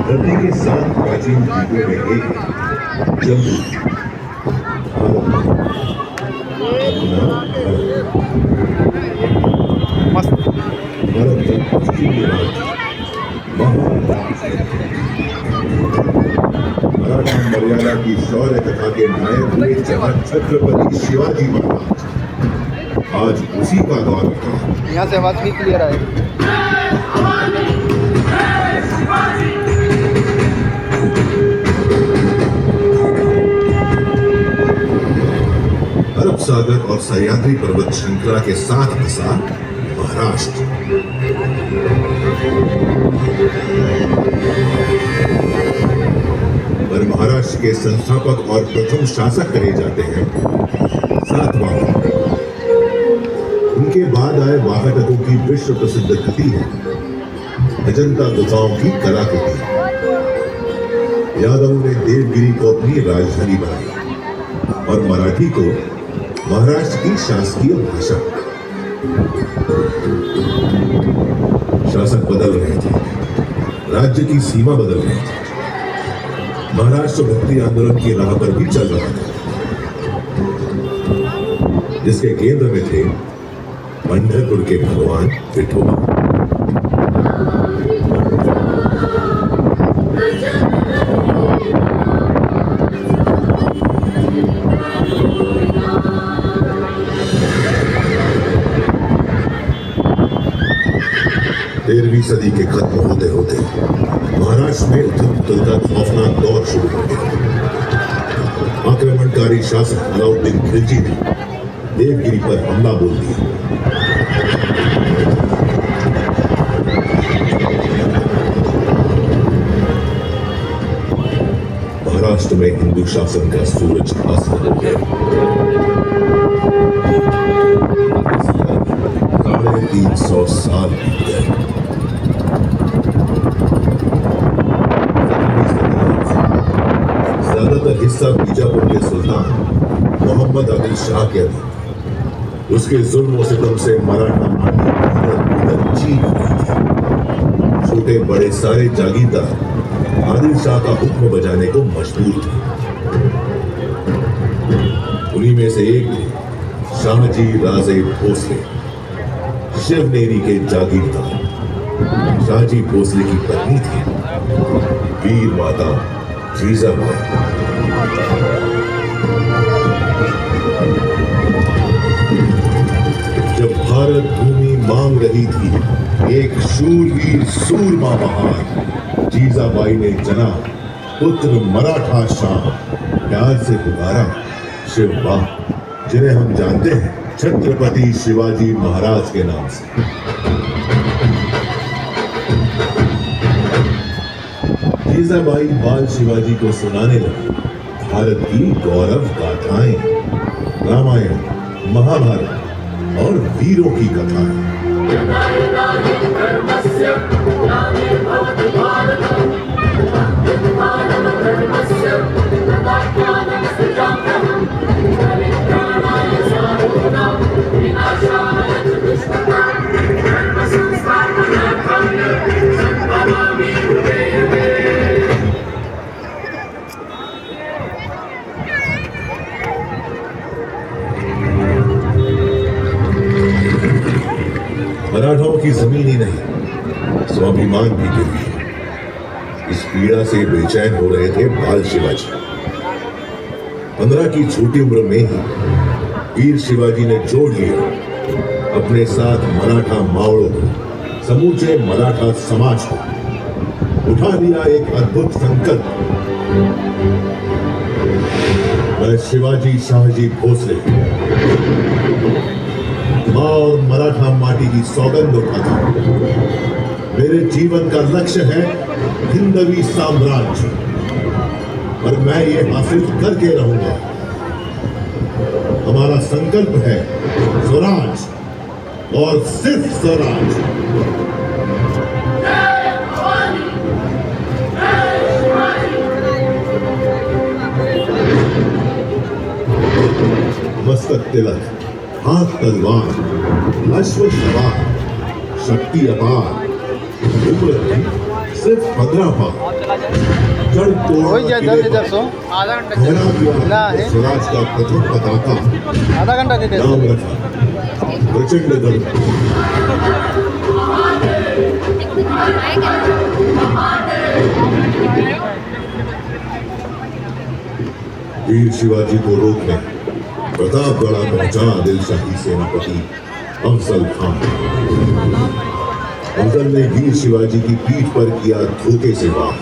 धरती के 7 प्राचीन द्वीपों में एक जम्मू भारत का पश्चिमी राज्य मराठा मर्यादा की शौर्य कथा के नायक हुए छत्रपति शिवाजी महाराज आज उसी का दौर था। यहाँ से आवाज भी क्लियर आए। अरब सागर और सह्याद्री पर्वत श्रृंखला के साथ बसा महाराष्ट्र। पर महाराष्ट्र के संस्थापक और प्रथम शासक कहे जाते हैं सातवाहन। उनके बाद आए वाकाटकों की विश्व प्रसिद्ध कृति है अजंता गुफाओं की कलाकृति। यादवों ने देवगिरी को अपनी राजधानी बनाई और मराठी को महाराष्ट्र की शासकीय भाषा। शासक बदल रहे थे, राज्य की सीमा बदल रही थी, महाराष्ट्र भक्ति आंदोलन की राह पर भी चल रहा था, जिसके केंद्र में थे पंढरपुर के भगवान विठोबा। तेरहवीं सदी के खत्म होते होते महाराष्ट्र में उथल-पुथल का खौफनाक दौर शुरू हो गया। आक्रमणकारी शासक अलाउद्दीन खिलजी ने देवगिरी पर हमला बोल दिया। महाराष्ट्र में हिंदू शासन का सूरज अस्त हो गया। 350 साल बीत गए। ज्यादातर हिस्सा बीजापुर के सुल्तान मोहम्मद आदिल शाह के अधीन। उसके जुल्म और सितम से मराठा माटी इधर चीख रही थी। छोटे बड़े सारे जागीरदार आदिल शाह का हुक्म बजाने को मजबूर थे। उन्हीं में से एक थे शाहजी राजे भोसले, शिवनेरी के जागीरदार। शाहजी भोसले की पत्नी थी वीर माता जीजाबाई। जब भारत भूमि मांग रही थी एक शूरवीर सूरमा बहार, जीजाबाई ने जना पुत्र मराठा शाह प्यार से पुकारा शिवबा, जिन्हें हम जानते हैं छत्रपति शिवाजी महाराज के नाम से। जीजाबाई बाल शिवाजी को सुनाने लगी भारत की गौरव गाथाएं, रामायण, महाभारत और वीरों की कथाएं। मराठाओं की जमीन ही नहीं, स्वाभिमान भी गिर गई। इस पीड़ा से बेचैन हो रहे थे बाल शिवाजी। 15 की छोटी उम्र में ही वीर शिवाजी ने जोड़ लिया अपने साथ मराठा मावड़ों को, समूचे मराठा समाज को। उठा लिया एक अद्भुत संकल्प। मैं शिवाजी शाहजी भोसले मां और मराठा माटी की सौगंध उठाता हूं। मेरे जीवन का लक्ष्य है हिंदवी साम्राज्य, और मैं ये हासिल करके रहूंगा। हमारा संकल्प है स्वराज और सिर्फ स्वराज। मस्तक तिलक, हाथ तलवार, अश्व सवार, शक्ति अपार, उम्र थी सिर्फ 15 पार। जड़ वही तोड़ जा किले जल्दी पर 150 आधा घंटा ठहरा ना दिया है स्वराज का प्रथम पताका। आधा घंटा के नाम कैसे रखा प्रचंड गढ़। वीर शिवाजी को रोकने प्रतापगढ़ पहुंचा दिलशाही सेनापति अफजल खान। अफजल ने वीर शिवाजी की पीठ पर किया धोखे से वार।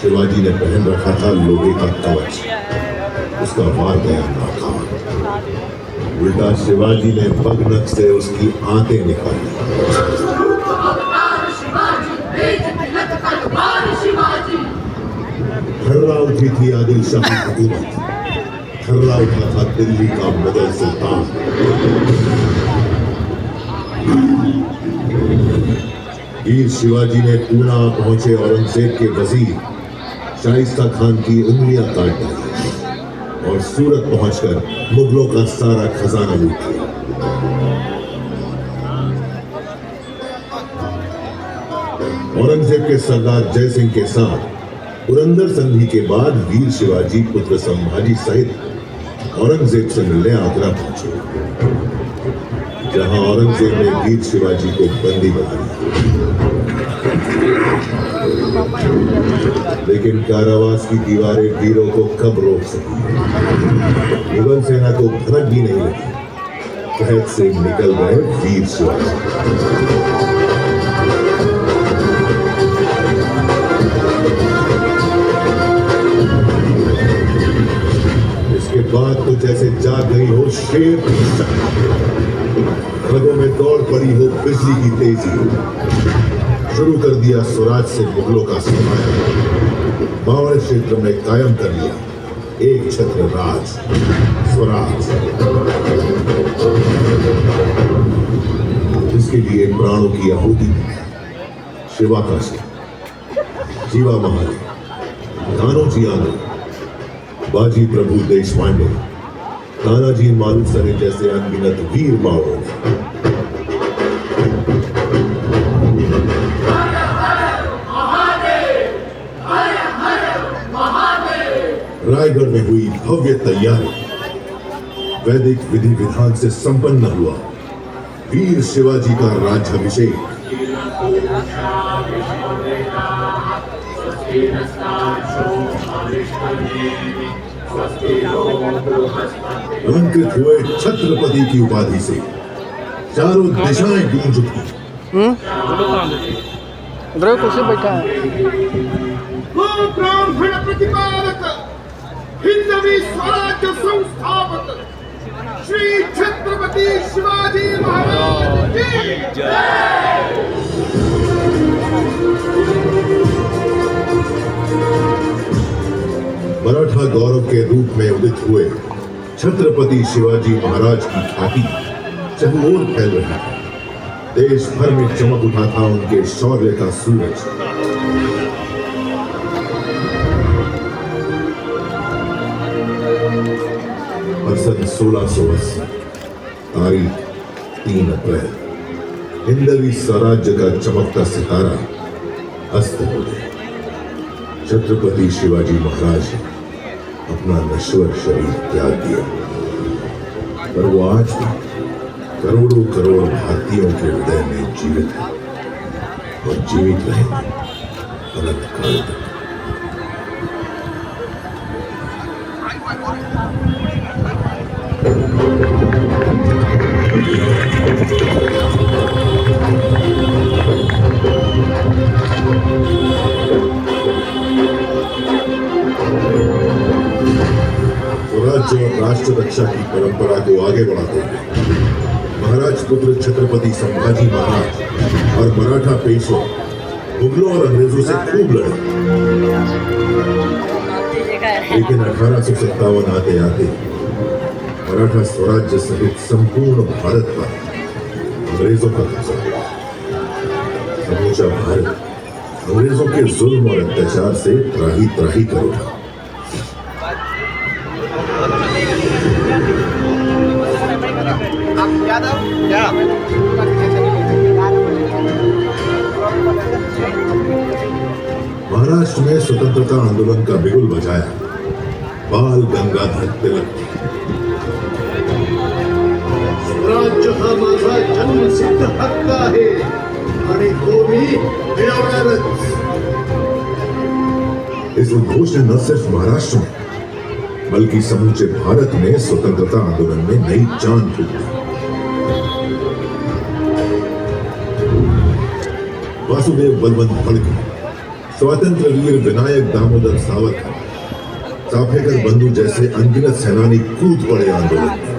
शिवाजी ने पहन रखा था लोहे का कवच, उसका वार गया नाकाम। उल्टा शिवाजी ने बगनक से उसकी आंतें निकाली। थर्रा उठी थी आदिल शाही हुकूमत, थर्रा उठा था दिल्ली का मुगल सुल्तान। वीर शिवाजी ने पूना पहुंचे औरंगजेब के वजीर शाइस्ता खान की उंगलियां काट डाली और सूरत पहुंचकर मुगलों का सारा खजाना लूट लिया। औरंगजेब के सरदार जय सिंह के साथ पुरंदर संधि के बाद वीर शिवाजी पुत्र संभाजी सहित औरंगजेब से मिलने आगरा पहुंचे, जहां औरंगजेब ने वीर शिवाजी को बंदी बना लिया। लेकिन कारावास की दीवारें वीरों को कब रोक सकी? मुगल सेना को भनक भी नहीं लगी। कैद से निकल गए वीर शिवाजी। इसके बाद तो जैसे जाग गई हो शेर की शक्ति, रगों में दौड़ पड़ी हो बिजली की तेजी। शुरू कर दिया स्वराज से मुगलों का सरमाया, बावड़ क्षेत्र में कायम कर लिया एक छत्र राज स्वराज। इसके लिए प्राणों की आहुति दी शिवा काशी, जीवा महाले, कानोजी आनंद, बाजी प्रभु देशपांडे, तानाजी मालुसरे जैसे अनगिनत वीर बावड़ों ने। रायगढ़ में हुई भव्य तैयारी, वैदिक विधि विधान से संपन्न हुआ वीर शिवाजी का राज्याभिषेक। अलंकृत हुए छत्रपति की उपाधि से चारों दिशाएं गूंज उठी। उधर कुर्सी बैठा है ब्राह्मण प्रतिपादक हिंदवी स्वराज्य संस्थापक श्री छत्रपति शिवाजी महाराज की जय। मराठा गौरव के रूप में उदित हुए छत्रपति शिवाजी महाराज की ख्याति चहुओर फैल रही थी। देश भर में चमक उठा था उनके शौर्य का सूरज। और सन 1680 तारीख 3 अप्रैल हिंदवी स्वराज्य का चमकता सितारा अस्त हो गया। छत्रपति शिवाजी महाराज ने अपना नश्वर शरीर त्याग दिया, पर वो आज भी करोड़ों करोड़ भारतीयों के हृदय में जीवित है और जीवित रहेंगे अनंत काल तक। स्वराज्य और राष्ट्र रक्षा की परंपरा को आगे बढ़ाते हुए महाराज पुत्र छत्रपति संभाजी महाराज और मराठा पेशवा मुगलों और अंग्रेजों से खूब लड़े। लेकिन 1857 आते आते मराठा स्वराज्य सहित संपूर्ण भारत पर अंग्रेजों का कब्जा हुआ। समूचा भारत अंग्रेजों के जुल्म और अत्याचार से त्राही त्राही कर उठा। आंदोलन का बिगुल बजाया बाल गंगाधर तिलक ने। स्वराज्य हा माझा जन्मसिद्ध हक्क आहे आणि तो मी मिळवणारच. इस उद्घोष ने न सिर्फ महाराष्ट्र में बल्कि समूचे भारत में स्वतंत्रता आंदोलन में नई जान फूंक दी। वासुदेव बलवंत फडके, स्वतंत्र वीर विनायक दामोदर सावरकर, चाफेकर बंधु जैसे अनगिनत सेनानी कूद पड़े आंदोलन में।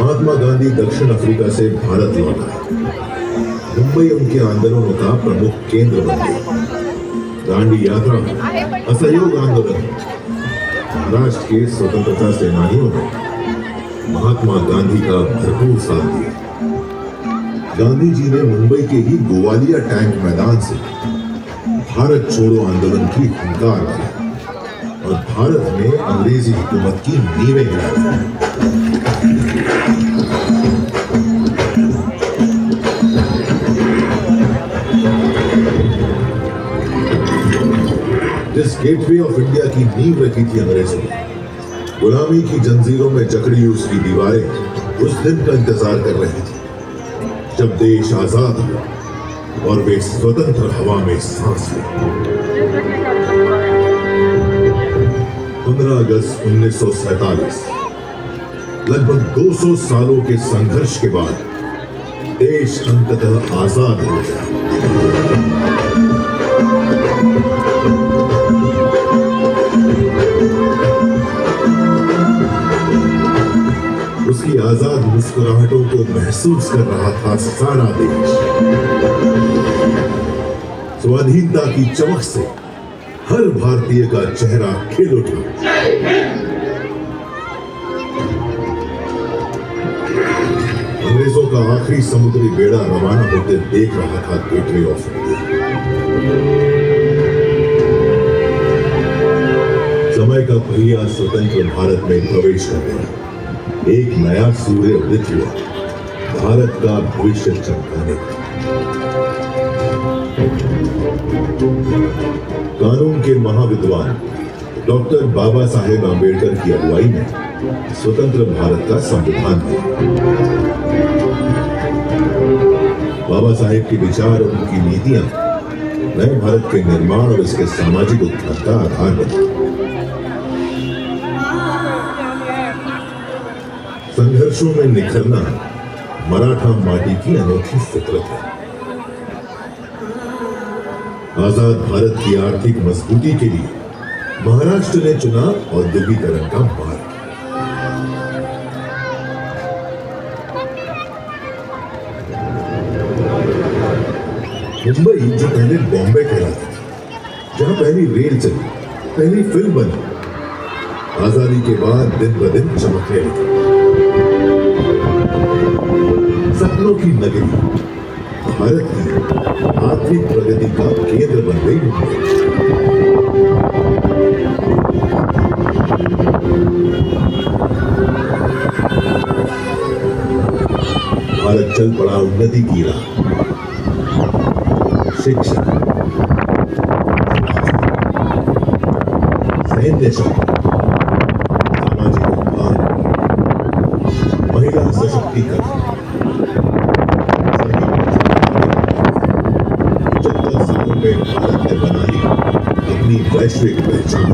महात्मा गांधी दक्षिण अफ्रीका से भारत लौट आए। मुंबई उनके आंदोलनों का प्रमुख केंद्र बन गई। दांडी यात्रा, असहयोग आंदोलन, महाराष्ट्र के स्वतंत्रता सेनानियों ने महात्मा गांधी का भरपूर साथ दिया। गांधी जी ने मुंबई के ही गोवालिया टैंक मैदान से भारत छोड़ो आंदोलन की हुंकार दी और भारत में अंग्रेजी हुकूमत की नींवें गिरा दी। जिस गेटवे ऑफ इंडिया की नींव रखी थी अंग्रेजों ने, गुलामी की जंजीरों में जकड़ी उसकी दीवारें उस दिन का इंतजार कर रही थी जब देश आजाद हो और वे स्वतंत्र हवा में सांस ले। 15 अगस्त 1947, लगभग 200 सालों के संघर्ष के बाद देश अंततः आजाद हो गया। उसकी आजाद मुस्कुराहटों को महसूस कर रहा था सारा देश। स्वाधीनता की चमक से हर भारतीय का चेहरा खिल उठा। अंग्रेजों का आखिरी समुद्री बेड़ा रवाना होते देख रहा था गेटवे ऑफ इंडिया। समय का पहिया स्वतंत्र भारत में प्रवेश कर गया। एक नया सूर्य उदित हुआ, भारत का भविष्य चमकाने। कानून के महाविद्वान डॉक्टर बाबा साहेब आंबेडकर की अगुवाई में स्वतंत्र भारत का संविधान बना। बाबा साहेब के विचार और उनकी नीतियां नए भारत के निर्माण और इसके सामाजिक उत्थान का आधार बनी। संघर्षों में निखरना मराठा माटी की अनोखी फितरत है। आजाद भारत की आर्थिक मजबूती के लिए महाराष्ट्र ने चुना औद्योगिकरण का मार्ग। मुंबई जो पहले बॉम्बे कहलाती थी, जहां पहली रेल चली, पहली फिल्म बनी, आजादी के बाद दिन ब दिन चमकने लगी। सपनों की नगरी, भारत की आर्थिक प्रगति का केंद्र बन गई मुंबई। भारत चल पड़ा उन्नति की राह। शिक्षा, सैन्य शक्ति, सामाजिक उत्थान, महिला सशक्तिकरण, 75 सालों में भारत ने बना ली अपनी वैश्विक पहचान।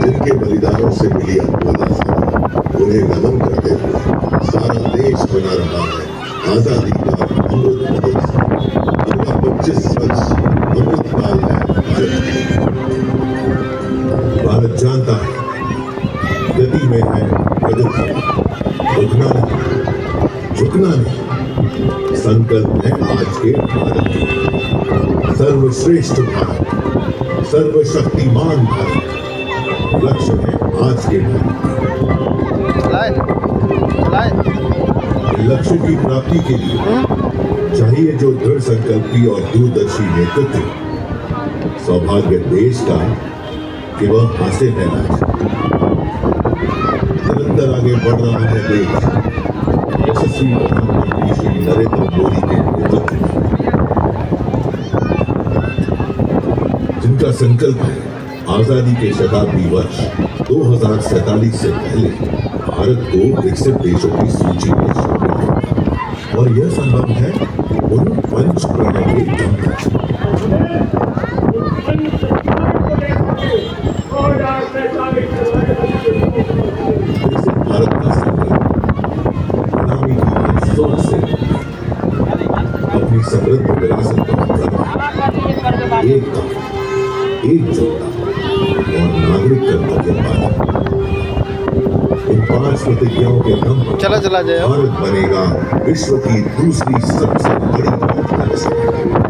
जिनके बलिदानों से मिली अद्भुत आजादी, उन्हें नमन करते हुए सारा देश बना रहा है आजादी का अमृत महोत्सव। अगला 25 वर्ष अमृत काल है भारत जानता है गति में है प्रगति, रुकना नहीं, झुकना नहीं। संकल्प है आज के भारत का सर्वश्रेष्ठ भारत, सर्वशक्तिमान भारत। लक्ष्य है आज के भारत। लक्ष्य की प्राप्ति के लिए चाहिए जो दृढ़ संकल्पी और दूरदर्शी नेतृत्व। सौभाग्य देश का कि वह हासिल है आज। निरंतर आगे बढ़ रहा है देश यशस्वी प्रधानमंत्री श्री नरेंद्र मोदी के नेतृत्व में, जिनका संकल्प है आजादी के शताब्दी वर्ष 2047 से पहले भारत को विकसित देशों की सूची में शामिल करना, और यह संभव है उन पंच प्रणों के दम पर। विकसित भारत का संकल्प गुलामी की सोच से अपनी समृद्ध विरासत को करना, एकता, एकजुटता और नागरिक कर्तव्य के पालन, इन 5 प्रतिज्ञाओं के दम पर चला चला जाए भारत बनेगा विश्व की दूसरी सबसे बड़ी अर्थव्यवस्था।